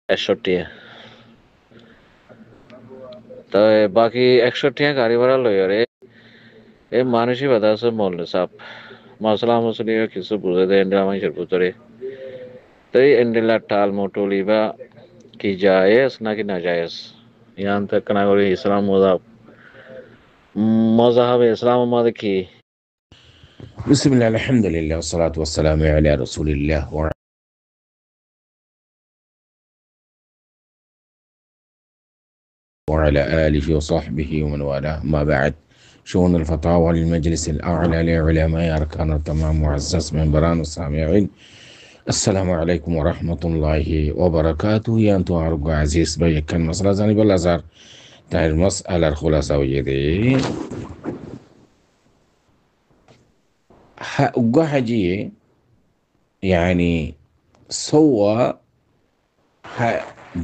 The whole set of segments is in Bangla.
61 তো বাকি 61 গাড়ি ভাড়া লই রে এই মানুষই বাধা আছে মরলে সাপ মশলা মশলি কিছু বুঝে দেয় এন্ডেলা মানুষের ভিতরে তো এই এন্ডেলা টাল মোটলি বা কি জায়েজ নাকি না জায়েজ ইয়ান থেকে কেনা করি ইসলাম মজাহাবে ইসলাম আমাদের কি بسم الله الحمد لله والصلاة والسلام على رسول الله وعلى آله وصحبه ومن والاه ما بعد شؤون الفتاوى للمجلس الأعلى لعلماء أركان التمام معزز من بران السامعين السلام عليكم ورحمة الله وبركاته يا أنتم أرجو عزيز بيك كان مسألة زاني بالأزهر تاير مسألة الخلاصة ويدي أقول حاجية يعني سوى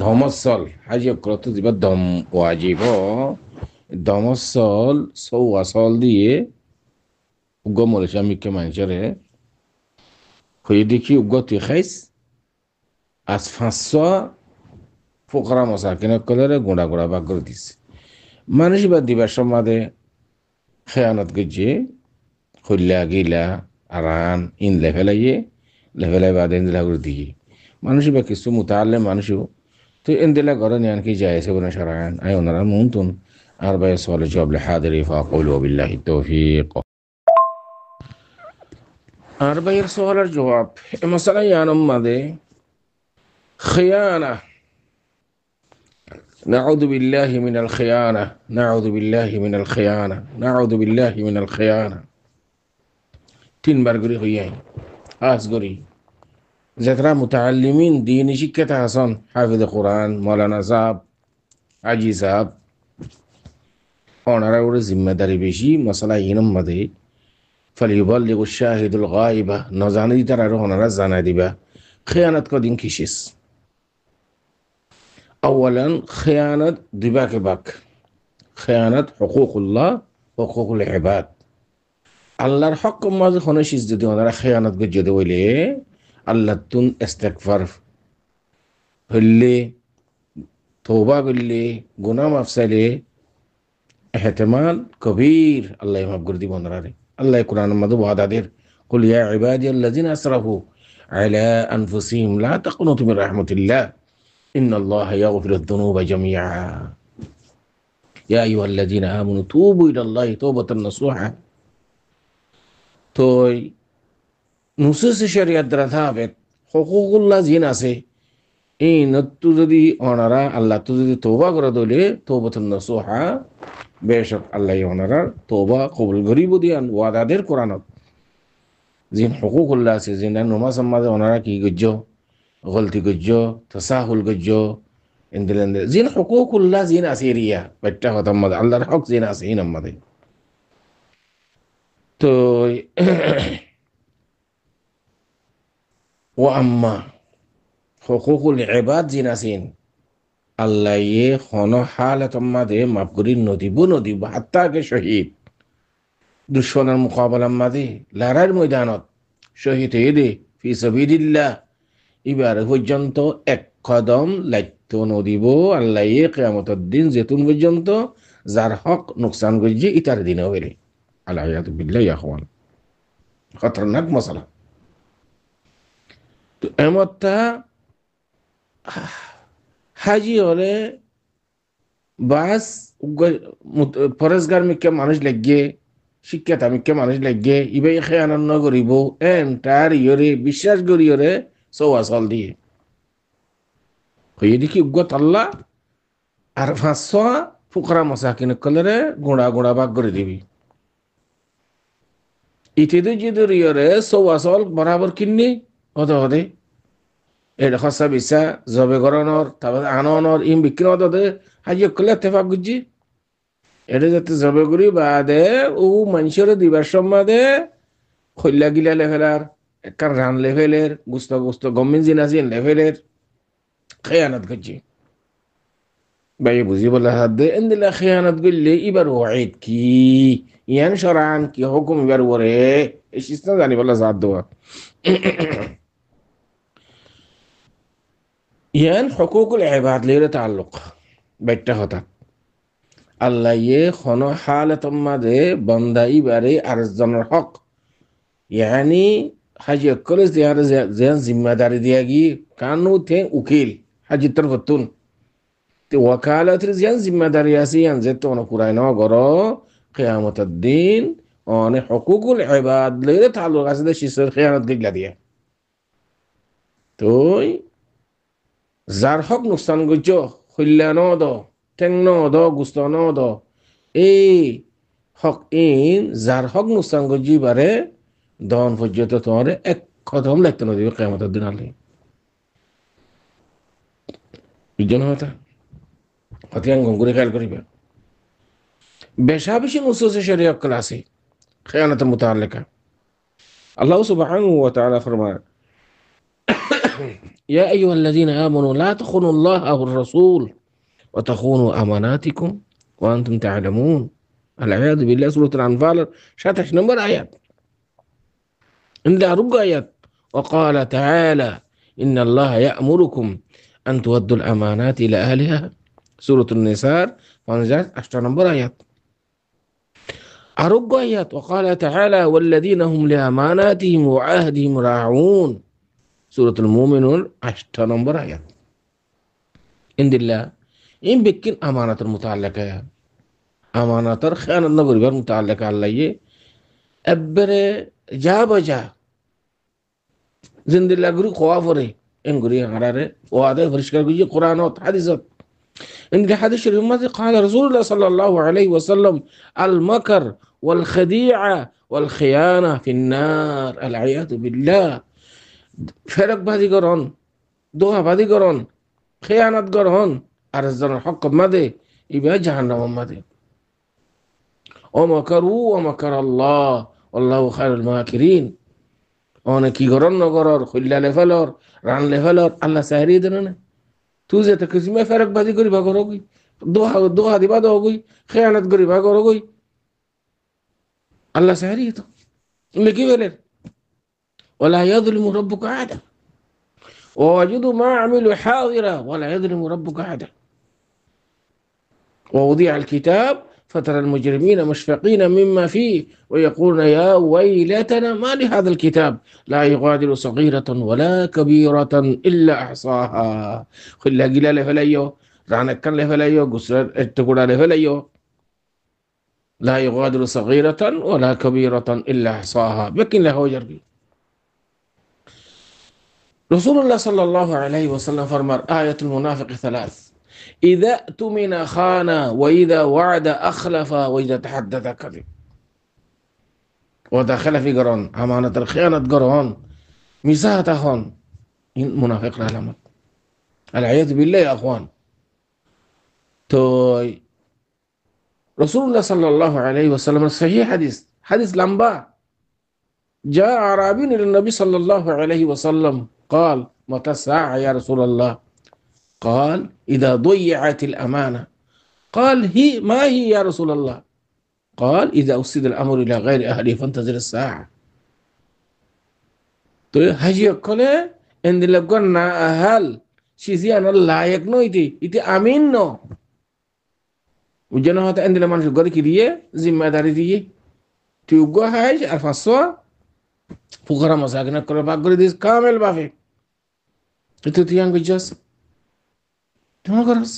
ধমসল হাজি অক্রত দিবা দম ওয়াজিব ধমসল সৌয়াসল দিয়ে উগ্গমল স্বামীকে মানুষের হয়ে দেখি উগ্গতি খাইস আজ 500 ফোকরা মশাকিনে কলরে গোড়া গোড়া ভাগ করে দিছে মানুষ বা দিবার সমাদে খেয়ানত গেছে হইলা গিলা আরান ইন লেভেলাই বাদে ইন্দলা করে দিয়ে মানুষ বা কিছু মুতালে মানুষও তো اندلا قرن يعني كي جاي يسوون شرعان أيوة نرى ممكن 4 سؤال جواب لحاضري فأقول وبالله التوفيق 4 سؤال الجواب مثلا يعني ماذا خيانة نعوذ بالله من الخيانة نعوذ بالله من الخيانة نعوذ بالله من الخيانة تين برغري خيان أصغري زترا متعلمين ديني شكة حسن حافظ القرآن مولانا صاحب حاجي صاحب ওনারা ওর জিম্মেদারি বেশি মশলা ইনম মাদে فليبلغ الشاهد الغائبة নজানি তার আর ওনারা জানাই দিবা খেয়ানত কদিন কিসিস أولا خيانة دباك باك خيانة حقوق الله وحقوق العباد আল্লাহর হক মাঝে হনশিস যদি ওনারা খেয়ানত গজ্জে দেওয়াইলে আল্লাহ তুন ইস্তেগফার হইলে তওবা করলে গুনাহ মাফ চাইলে احتمال كبير الله يمغفر دي بونراري الله القرآن مدو وعدادير قل يا عبادي الذين أسرفوا على أنفسهم لا تقنطوا من رحمة الله إن الله يغفر الذنوب جميعا يا أيها الذين آمنوا توبوا إلى الله توبة نصوحا توي نصوص الشريعة درثابت حقوق الله زين আছে এই নত্তু যদি ওনারা আল্লাহ তো যদি তওবা করে দলে তওবাতুন নসুহা বেশক আল্লাহ ওনারা তওবা কবুল করিব দিয়ান ওয়াদাদের কোরআনত জিন হুকুকুল্লাহ আছে জিন নমাজ মাঝে ওনারা কি গজ্জ গলতি গজ্জ তাসাহুল গজ্জ ইনদিলেন জিন হুকুকুল্লাহ জিন আছে রিয়া বাচ্চা হতাম মাঝে আল্লাহর হক জিন আছে ইনাম মাঝে তো ও আম্মা হুকুকুল ইবাদ জিন আছেন আল্লাহ ইয়ে হন হালত মাদে মাফ করি নদিব হাত্তাকে শহীদ দুশ্মনের মোকাবেলা মাদে লড়াইয়ের ময়দানত শহীদ হয়ে দে ফি সাবিলিল্লাহ এবার পর্যন্ত এক কদম লাইত নদিব আল্লাহ ইয়ে কিয়ামতের দিন যেতুন পর্যন্ত যার হক নুকসান গজ্জি ইতার দিনে হইলে আলাইয়াতু বিল্লাহ ইয়া আখওয়ান খতরনাক মাসালা তো এমতটা হাজি হলে বাস ফরেজগার মিকে মানুষ লাগিয়ে শিক্ষা তামিকে মানুষ লাগিয়ে ইবাই খেয়ানন্ন করিব এন্টার ইয়রে বিশ্বাস করি ইয়রে সৌয়াসল দিয়ে হয়ে দেখি উগ্গত আল্লাহ আর 500 ফুকরা মশাকিন কলরে গুঁড়া ভাগ করে দিবি ইতিদু যদি ইয়রে সৌয়াসল বরাবর কিননি হতে এটা খসা বিসা জবে গরনর তারপরে আনর ইম বিক্রি হতে হাজি করলে তেফাক গুজি এটা যাতে জবে করি বাদে ও মানুষের দিবার সম্মাদে খৈলা গিলা লেভেলার একখান রান লেভেলের গুস্ত গমিন জিনাজিন লেভেলের খেয়ানত গুজি বাই বুঝি বলে হাত দে এন্দিলা খেয়ানত গইলে এবার ওয়াইদ কি ইয়ান শরান কি হুকুম এবার ওরে এই সিস্টেম জানি বলে জাত দেওয়া ইয়ান হুকুকুল ইবাদ লিরে তাল্লুক বাইটটা হতা আল্লাহ ইয়ে খনো হালাতুম মাদে বান্দাই বারে আরেকজনের হক ইয়ানি হাজি কলেজ দিয়ার জিয়ান জিম্মাদারি দিয়াগি কানু তে উকিল হাজি তরফতুন তে ওয়াকালাতের জিয়ান জিম্মাদারি আছে ইয়ান যে তো পুরাই ন গর কিয়ামতের দিন অনে হুকুকুল ইবাদ লিরে তাল্লুক আছে দে শিসের খিয়ানত গিলা দিয়া তুই যার হক নুকসান গজ্য হইলা ন দ টেং ন দ গুস্ত ন দ এই হক ইন যার হক নুকসান গজ্জি বারে দন পর্যন্ত তোমার এক কদম লাগতে না দিবে কিয়ামতের দিন আলে বুঝছেন হতা হতিয়ান গঙ্গুরে খেয়াল করিবা বেশা বেশি নুসুসে শরীয়ত ক্লাসে খিয়ানতের মুতাআল্লিকা আল্লাহ সুবহানাহু ওয়া তাআলা ফরমান يا أيها الذين آمنوا لا تخونوا الله أو الرسول وتخونوا أماناتكم وأنتم تعلمون العياذ بالله سورة الأنفال شاتش نمبر آيات عندها ربع آيات وقال تعالى إن الله يأمركم أن تودوا الأمانات إلى أهلها سورة النساء فانزات أشتر نمبر آيات أربع آيات وقال تعالى والذين هم لأماناتهم وعهدهم راعون سورة المؤمنون أشتر نمبر آيات عند الله إن بكين أمانة المتعلقة أمانة خيانة النبي المتعلقة عليه أبرة جا زند الله غري خوافري إن غري عرارة وهذا فرشكر غري قرآنات حديثات عند الحديث الشريف قال رسول الله صلى الله عليه وسلم المكر والخديعة والخيانة في النار العياذ بالله فرق بادي قرون دوها بادي قرون خيانة قرون أرزان الحق ماذا يبقى جهنم ماذا ومكروا ومكر الله والله خير الماكرين অনেক কি গরম নগরর খুললা লেভেলর রান লেভেলর আল্লাহ সাহারি দেন না তুই যে তো কিসমে ফেরক বাজি করি ভাগর হগই দোহা দিবা দো হগই খেয়ানত করি ভাগর হগই আল্লাহ সাহারি তো লিখি বলেন ওলা ইয়াযলিমু রাব্বুকা আহাদা ওয়াজিদু মা আমিলু হাযিরা ওয়ালা ইয়াযলিমু রাব্বুকা আহাদা ووضع الكتاب فترى المجرمين مشفقين مما فيه ويقولون يا ويلتنا ما لهذا الكتاب لا يغادر صغيرة ولا كبيرة إلا أحصاها خلا قلال فليو رانك كان لفليو قصر اتقول لفليو لا يغادر صغيرة ولا كبيرة إلا أحصاها بكن له جربي رسول الله صلى الله عليه وسلم فرمى آية المنافق ثلاث إذا اؤتمن خان وإذا وعد أخلف وإذا تحدث كذب ودخل في قرون أمانة الخيانة قرون مساحة هون منافق العلامات العياذ بالله يا أخوان توي رسول الله صلى الله عليه وسلم صحيح حديث لمبا جاء أعرابي إلى النبي صلى الله عليه وسلم قال متى الساعة يا رسول الله قال إذا ضيعت الأمانة قال ما هي يا رسول الله قال إذا أسد الأمر إلى غير أهله فانتظر الساعة তো হাজি কলে এন্দিলে গন্না আহাল সিজিয়ান লায়ক নইতি ইতি আমিন ন উজনা হতা এন্দিলে মানুষ গরি কি দিয়ে জিম্মাদারি দিয়ে তুই গো হাজ আর ফাসো ফুকরা মাসাকিনা করে ভাগ করে দিস কামেল বাফে তো তিয়াং গজাস تمغرس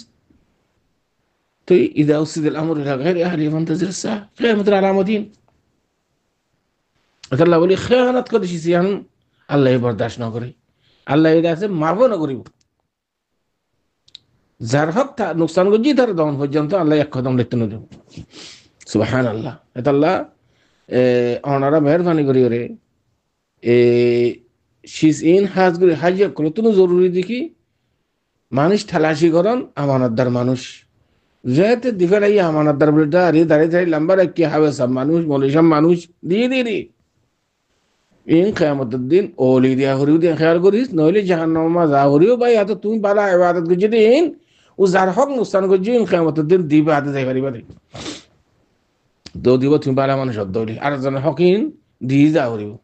تي إذا أسد الأمر إلى غير أهله فانتظر الساعة خيانة العلامتين الله بولي خيانة كل شيء سيان الله يبرداش نقولي الله يداسه معفو نقولي زرفك تا نقصان کو جيتر دون فجنت الله يقدم لتنو سبحان الله এটা الله ওনারা মেহেরবানি করি রে শিস ইন হাজ করে হাজিয়া কল তুমি জরুরি দেখি মানুষ থালাশি করন আমানতদার মানুষ যেতে দিফারাই আমানতদার বলে দাঁড়িয়ে লম্বা কি হবে সব মানুষ মলিসব মানুষ দিয়ে দিয়ে ইন কিয়ামতের দিন ওলি দিয়া হরিও দিয়া খেয়াল করিস নইলে জাহান্নামে যা হরিও ভাই এত তুমি বালা ইবাদত করছি দিন ও যার হক নুকসান করছি ইন কিয়ামতের দিন দিবে হাতে যাই পারিবা তো দিব তুমি বালা মানুষ দৌড়ি আর জন হকিন দিয়ে যা হরিও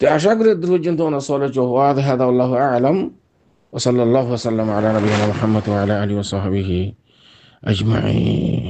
তো আশা করি দূর পর্যন্ত ওনা চলে চো ওয়াদ হাদা আল্লাহু আ'লাম وصلى الله وسلم على نبينا محمد وعلى آله وصحبه أجمعين.